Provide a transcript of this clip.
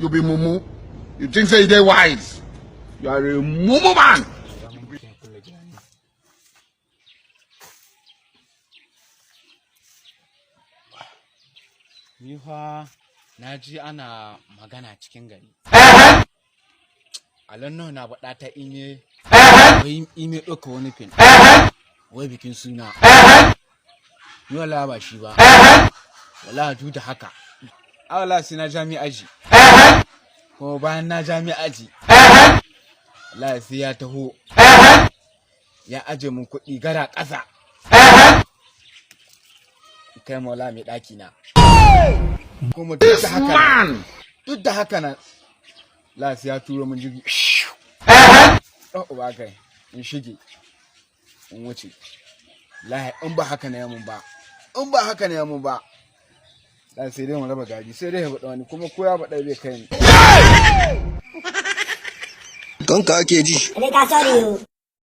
You be mumu. You think say they wise. You are a mumu man. Ni fa na ji ana magana cikin gari. Alanno na baɗa ta wai ime ɗauka wani fin. Wai bikin suna. Ni wala ba shi ba. Wala duk da haka. Wala sai na jami aji. Kuma bayan na jami aji. Wala sai ya taho. Ya aje mun kuɗi gara ƙasa. Kai maula mai ɗaki na. Kuma duk da haka na Las ya turo mun jirgi. Oh uba kai in shige in wuce. Lahi in ba haka na yamun ba. In ba haka na yamun ba. Las sai dai mu raba gari sai dai ya bada wani kuma ko ya bada bai kai ni. Kanka ake ji.